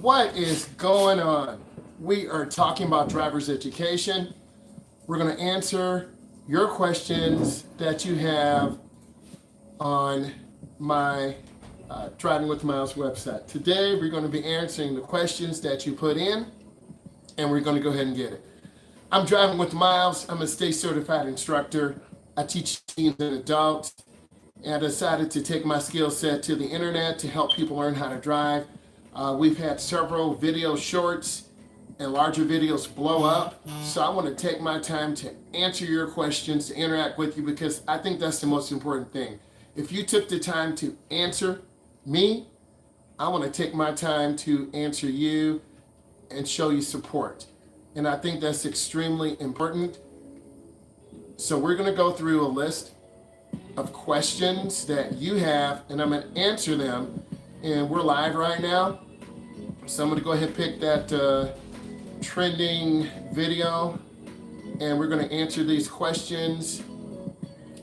What is going on? We are talking about driver's education. We're going to answer your questions that you have on my Driving with Myles website. Today, we're going to be answering the questions that you put in, and we're going to go ahead and get it. I'm Driving with Myles. I'm a state certified instructor. I teach teens and adults, and I decided to take my skill set to the internet to help people learn how to drive. We've had several video shorts and larger videos blow up. So I want to take my time to answer your questions, to interact with you, because I think that's the most important thing. If you took the time to answer me, I want to take my time to answer you and show you support. And I think that's extremely important. So we're going to go through a list of questions that you have, and I'm going to answer them. And we're live right now. So I'm going to go ahead and pick that trending video, and we're going to answer these questions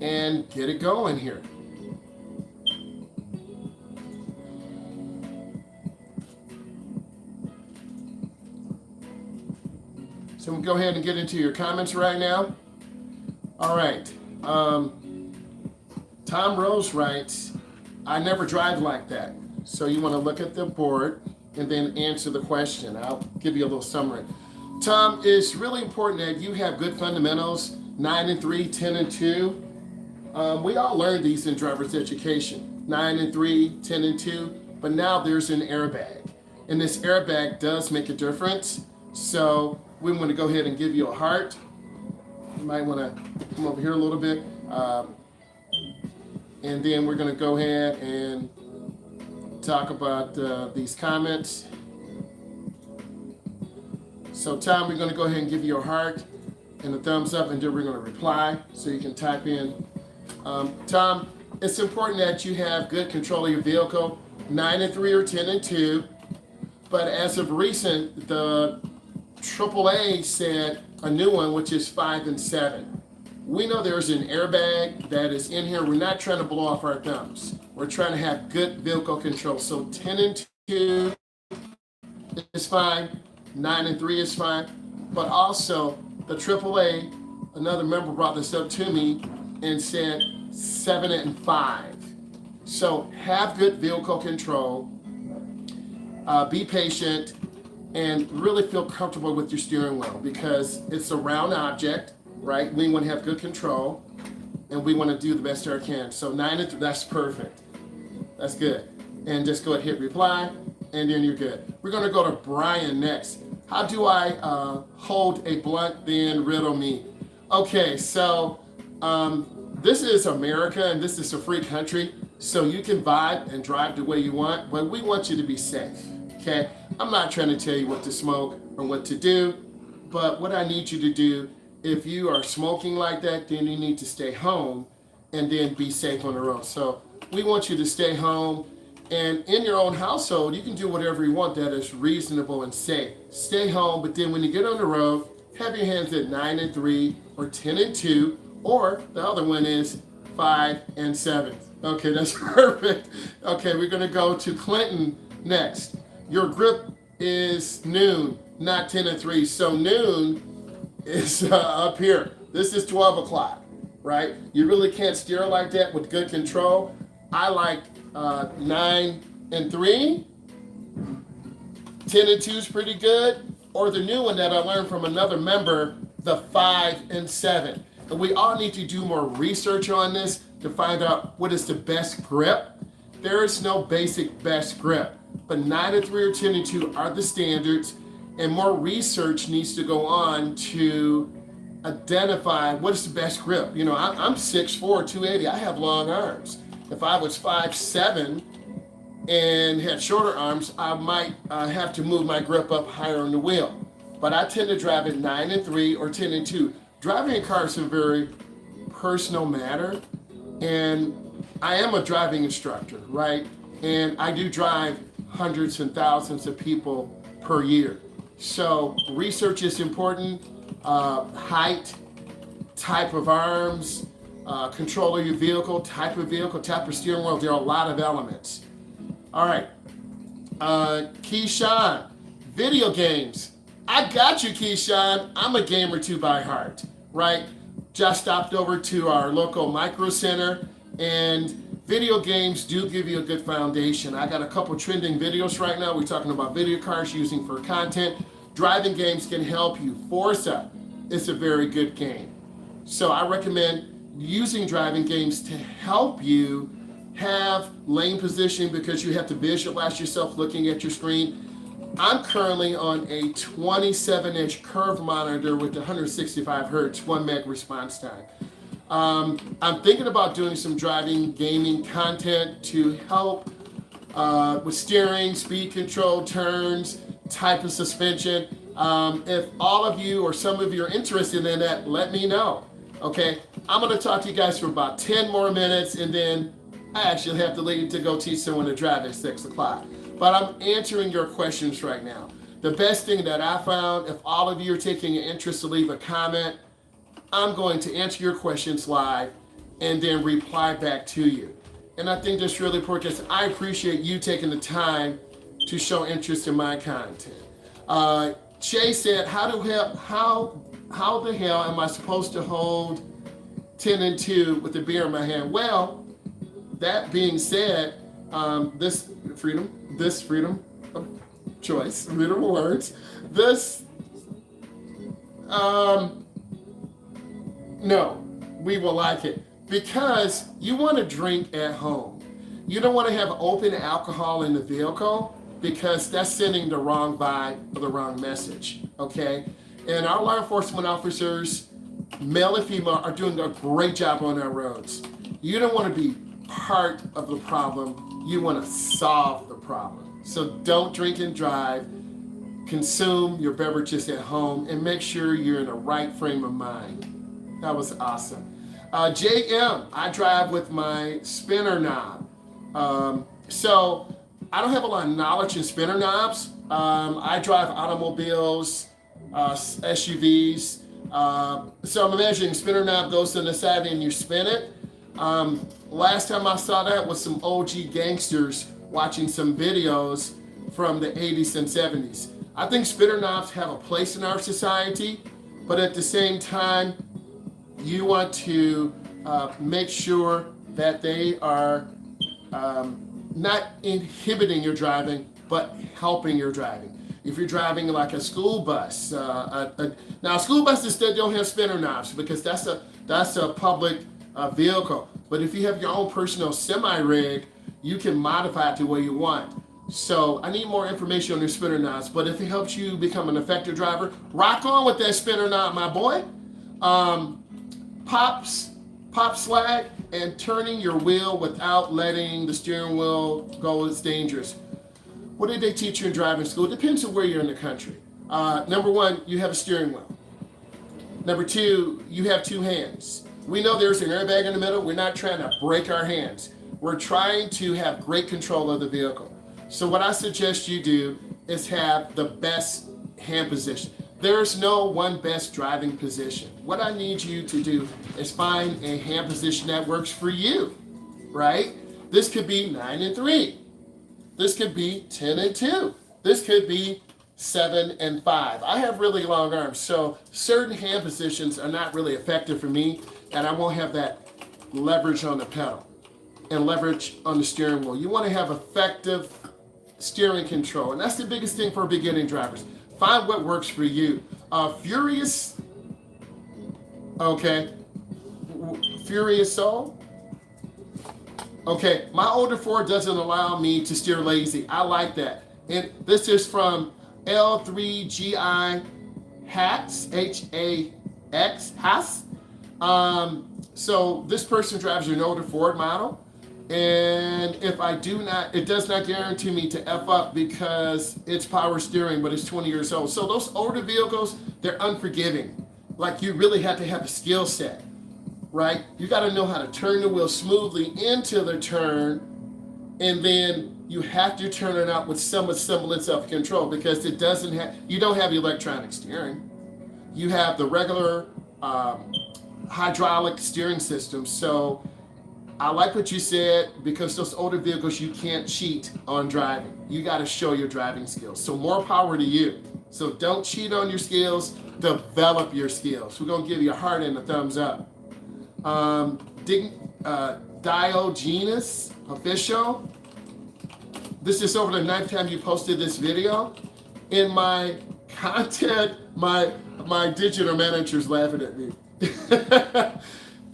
and get it going here. So we'll go ahead and get into your comments right now. All right. Tom Rose writes, I never drive like that. So you want to look at the board and then answer the question. I'll give you a little summary. Tom, it's really important that you have good fundamentals, 9 and 3, 10 and 2. We all learned these in driver's education, 9 and 3, 10 and 2, but now there's an airbag. And this airbag does make a difference. So we want to go ahead and give you a heart. You might want to come over here a little bit. And then we're going to go ahead and talk about these comments. So Tom, we're going to go ahead and give you a heart and a thumbs up, and then we're going to reply so you can type in. Tom, it's important that you have good control of your vehicle, 9 and 3 or 10 and 2. But as of recent, the AAA said a new one, which is 5 and 7. We know there's an airbag that is in here. We're not trying to blow off our thumbs. We're trying to have good vehicle control. So 10 and 2 is fine. 9 and 3 is fine. But also, the AAA, another member brought this up to me and said 7 and 5. So have good vehicle control. Be patient and really feel comfortable with your steering wheel, because it's a round object, right? We want to have good control, and we want to do the best I can. So 9 and 3, that's perfect. That's good. And just go ahead and hit reply, and then you're good. We're going to go to Brian next. How do I hold a blunt, then riddle me? Okay, so this is America, and this is a free country, so you can vibe and drive the way you want, but we want you to be safe, okay? I'm not trying to tell you what to smoke or what to do, but what I need you to do, if you are smoking like that, then you need to stay home and then be safe on the road. So we want you to stay home, and in your own household, you can do whatever you want that is reasonable and safe. Stay home, but then when you get on the road, have your hands at 9 and 3 or 10 and 2, or the other one is 5 and 7. Okay, that's perfect. Okay, we're gonna go to Clinton next. Your grip is noon, not 10 and 3. So noon is up here. This is 12 o'clock, right? You really can't steer like that with good control. I like 9 and 3. 10 and 2 is pretty good. Or the new one that I learned from another member, the 5 and 7. And we all need to do more research on this to find out what is the best grip. There is no basic best grip, but 9 and 3 or 10 and 2 are the standards, and more research needs to go on to identify what is the best grip. You know, I'm 6'4", 280. I have long arms. If I was 5'7", and had shorter arms, I might have to move my grip up higher on the wheel. But I tend to drive at 9 and 3 or 10 and 2. Driving a car is a very personal matter, and I am a driving instructor, right? And I do drive hundreds and thousands of people per year. So research is important. Height, type of arms, control of your vehicle, type of steering wheel. There are a lot of elements. All right. Keyshawn, video games. I got you, Keyshawn. I'm a gamer too by heart, right? Just stopped over to our local micro center, and video games do give you a good foundation. I got a couple trending videos right now. We're talking about video cards using for content. Driving games can help you. Forza is a very good game. So I recommend using driving games to help you have lane position because you have to visualize yourself looking at your screen. I'm currently on a 27-inch curved monitor with 165 hertz, 1 meg response time. I'm thinking about doing some driving gaming content to help with steering, speed control, turns, type of suspension. If all of you or some of you are interested in that, let me know. Okay, I'm going to talk to you guys for about 10 more minutes, and then I actually have to leave to go teach someone to drive at 6 o'clock. But I'm answering your questions right now. The best thing that I found, if all of you are taking an interest to leave a comment, I'm going to answer your questions live and then reply back to you. And I think that's really important because I appreciate you taking the time to show interest in my content. Shay said, how the hell am I supposed to hold 10 and 2 with the beer in my hand? Well, that being said, this freedom of choice, freedom of words, no, we will like it because you want to drink at home. You don't want to have open alcohol in the vehicle because that's sending the wrong vibe or the wrong message, okay? And our law enforcement officers, male and female, are doing a great job on our roads. You don't want to be part of the problem. You want to solve the problem. So don't drink and drive. Consume your beverages at home and make sure you're in the right frame of mind. That was awesome. JM, I drive with my spinner knob. So I don't have a lot of knowledge in spinner knobs. I drive automobiles, SUVs. So I'm imagining spinner knob goes to the side and you spin it. Last time I saw that was some OG gangsters watching some videos from the 80s and 70s. I think spinner knobs have a place in our society, but at the same time, you want to make sure that they are not inhibiting your driving, but helping your driving. If you're driving like a school bus, now school buses that don't have spinner knobs because that's a public vehicle. But if you have your own personal semi-rig, you can modify it to where you want. So I need more information on your spinner knobs. But if it helps you become an effective driver, rock on with that spinner knob, my boy. Pop slag and turning your wheel without letting the steering wheel go is dangerous. What did they teach you in driving school? It depends on where you're in the country. Number one, you have a steering wheel. Number two, you have two hands. We know there's an airbag in the middle. We're not trying to break our hands. We're trying to have great control of the vehicle. So what I suggest you do is have the best hand position. There's no one best driving position. What I need you to do is find a hand position that works for you, right? This could be 9 and 3. This could be 10 and 2. This could be 7 and 5. I have really long arms, so certain hand positions are not really effective for me, and I won't have that leverage on the pedal and leverage on the steering wheel. You want to have effective steering control, and that's the biggest thing for beginning drivers. Find what works for you. Furious Soul. Okay, my older Ford doesn't allow me to steer lazy. I like that. And this is from L3GI Hacks, H-A-X, Haas. So this person drives an older Ford model. And if I do not, it does not guarantee me to F up because it's power steering, but it's 20 years old. So those older vehicles, they're unforgiving. Like you really have to have a skill set, right? You got to know how to turn the wheel smoothly into the turn, and then you have to turn it out with some semblance of control because it doesn't have, you don't have electronic steering. You have the regular hydraulic steering system. So I like what you said, because those older vehicles, you can't cheat on driving. You got to show your driving skills. So more power to you. So don't cheat on your skills, develop your skills. We're going to give you a heart and a thumbs up. Diogenes Official, this is over the 9th time you posted this video. In my content, my digital manager's laughing at me.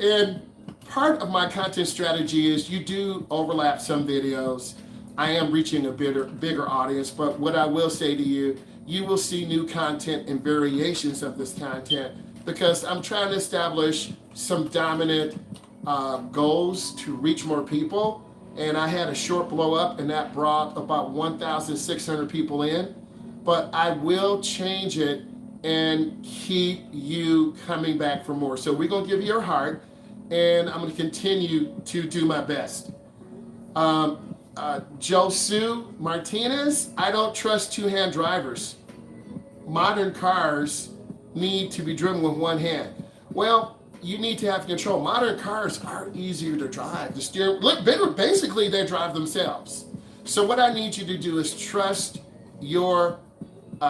And part of my content strategy is you do overlap some videos. I am reaching a bigger audience, but what I will say to you, you will see new content and variations of this content, because I'm trying to establish some dominant goals to reach more people. And I had a short blow up, and that brought about 1,600 people in. But I will change it and keep you coming back for more. So we're going to give you your heart, and I'm going to continue to do my best. Josu Martinez, I don't trust two-hand drivers. Modern cars need to be driven with one hand. Well, you need to have control. Modern cars are easier to drive. The steering, look, basically they drive themselves. So what I need you to do is trust your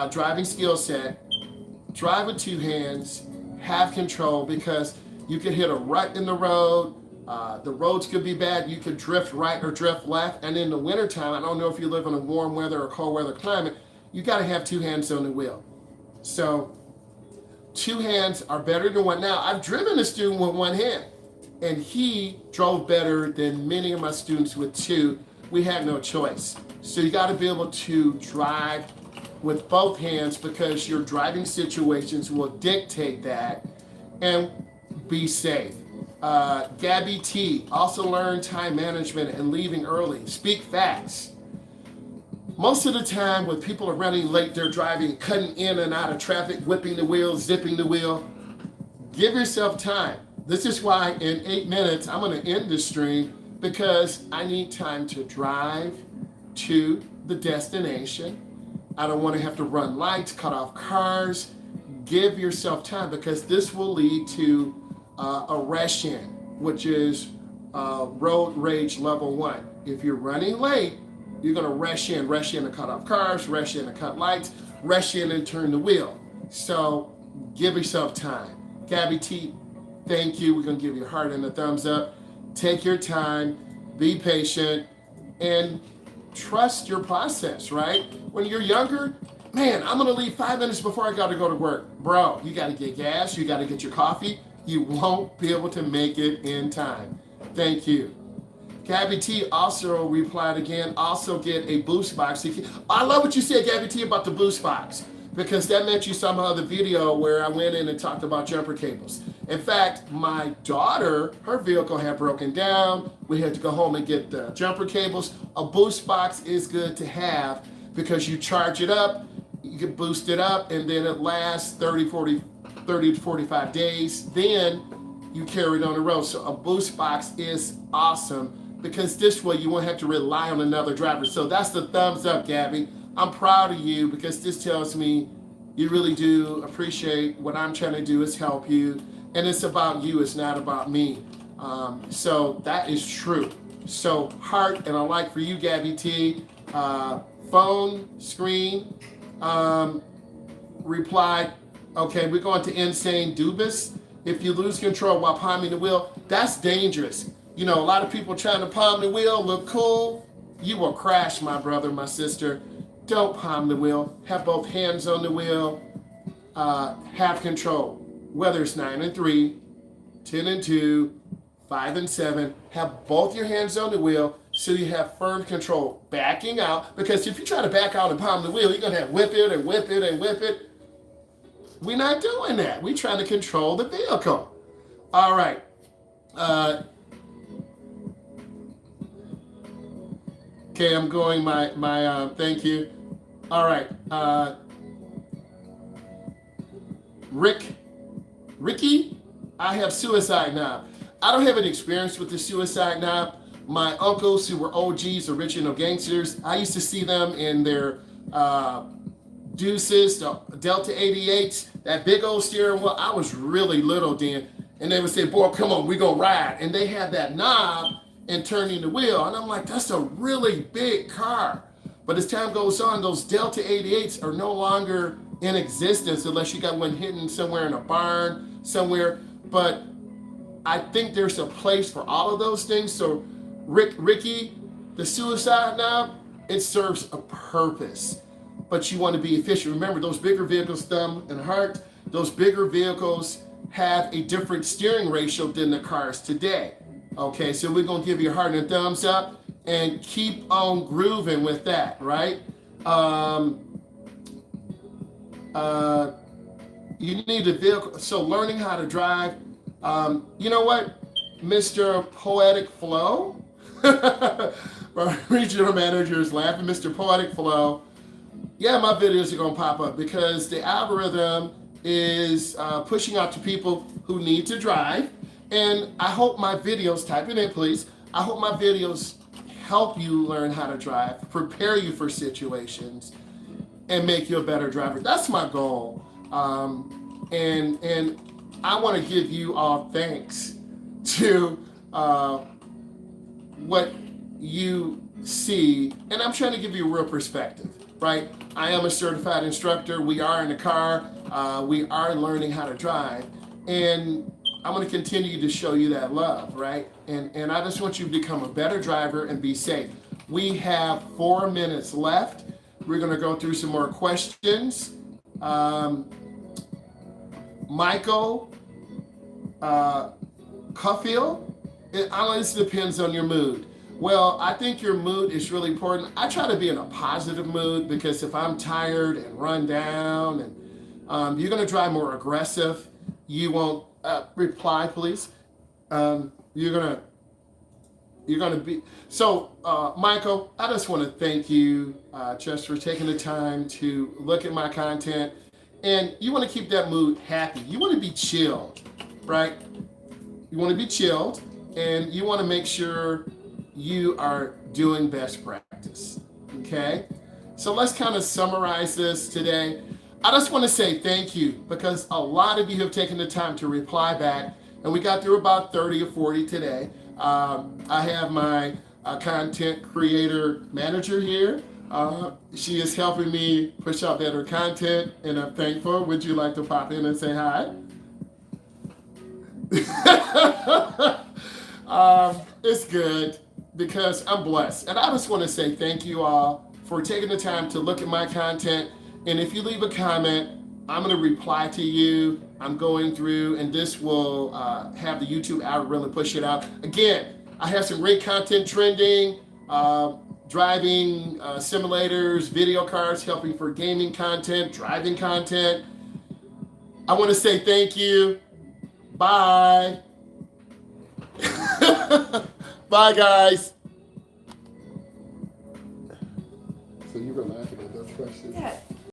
driving skill set, drive with two hands, have control, because you could hit a rut in the road. The roads could be bad. You could drift right or drift left. And in the wintertime, I don't know if you live in a warm weather or cold weather climate, you got to have two hands on the wheel. So two hands are better than one. Now, I've driven a student with one hand, and he drove better than many of my students with two. We had no choice. So you got to be able to drive with both hands, because your driving situations will dictate that, and be safe. Gabby T, also learn time management and leaving early. Speak facts. Most of the time when people are running late, they're driving, cutting in and out of traffic, whipping the wheel, zipping the wheel. Give yourself time. This is why in 8 minutes, I'm going to end this stream, because I need time to drive to the destination. I don't want to have to run lights, cut off cars. Give yourself time, because this will lead to a rush-in, which is road rage level 1. If you're running late, you're going to rush in to cut off cars, rush in to cut lights, rush in and turn the wheel. So give yourself time. Gabby T, thank you. We're going to give you a heart and a thumbs up. Take your time, be patient, and trust your process, right? When you're younger, man, I'm going to leave 5 minutes before I got to go to work. Bro, you got to get gas. You got to get your coffee. You won't be able to make it in time. Thank you. Gabby T also replied again, also get a boost box. I love what you said, Gabby T, about the boost box, because that meant you saw my other video where I went in and talked about jumper cables. In fact, my daughter, her vehicle had broken down. We had to go home and get the jumper cables. A boost box is good to have, because you charge it up, you can boost it up, and then it lasts 30 to 45 days. Then you carry it on the road. So a boost box is awesome, because this way you won't have to rely on another driver. So that's the thumbs up, Gabby. I'm proud of you, because this tells me you really do appreciate what I'm trying to do is help you. And it's about you, it's not about me. So that is true. So heart and a like for you, Gabby T. Phone screen replied, okay, we're going to Insane Dubis. If you lose control while palming the wheel, that's dangerous. You know, a lot of people trying to palm the wheel, look cool. You will crash, my brother, my sister. Don't palm the wheel. Have both hands on the wheel. Have control. Whether it's 9 and 3, 10 and 2, 5 and 7, have both your hands on the wheel so you have firm control. Backing out, because if you try to back out and palm the wheel, you're going to have whip it and whip it and whip it. We're not doing that. We're trying to control the vehicle. All right. Okay, I'm going my thank you. All right. Ricky, I have suicide knob. I don't have any experience with the suicide knob. My uncles who were OGs, original gangsters, I used to see them in their Deuces, the Delta 88s, that big old steering wheel. I was really little then. And they would say, boy, come on, we gonna ride. And they had that knob, and turning the wheel. And I'm like, that's a really big car. But as time goes on, those Delta 88s are no longer in existence unless you got one hidden somewhere in a barn, somewhere. But I think there's a place for all of those things. So Ricky, the suicide knob, it serves a purpose. But you want to be efficient. Remember, those bigger vehicles, thumb and heart, those bigger vehicles have a different steering ratio than the cars today. Okay, so we're going to give you a heart and a thumbs up and keep on grooving with that, right? You need a vehicle. So learning how to drive. You know what, Mr. Poetic Flow? Our regional manager is laughing. Mr. Poetic Flow. Yeah, my videos are going to pop up because the algorithm is pushing out to people who need to drive. And I hope my videos, type it in please, I hope my videos help you learn how to drive, prepare you for situations, and make you a better driver. That's my goal. And I want to give you all thanks to what you see. And I'm trying to give you a real perspective, right? I am a certified instructor. We are in the car. We are learning how to drive. And I'm going to continue to show you that love, right? And I just want you to become a better driver and be safe. We have 4 minutes left. We're going to go through some more questions. Michael Cuffield, it honestly depends on your mood. Well, I think your mood is really important. I try to be in a positive mood because if I'm tired and run down and you're going to drive more aggressive, you won't reply, please. You're gonna be so. Michael, I just want to thank you just for taking the time to look at my content, and you want to keep that mood happy. You want to be chilled, right? You want to be chilled, and you want to make sure you are doing best practice. Okay, so let's kind of summarize this today. I just want to say thank you because a lot of you have taken the time to reply back, and we got through about 30 or 40 today. I have my content creator manager here. She is helping me push out better content, and I'm thankful. Would you like to pop in and say hi? It's good because I'm blessed. And I just want to say thank you all for taking the time to look at my content. And if you leave a comment, I'm going to reply to you. I'm going through, and this will have the YouTube algorithm push it out. Again, I have some great content trending, driving simulators, video cards, helping for gaming content, driving content. I want to say thank you. Bye. Bye, guys. So you were laughing at those questions? Yeah.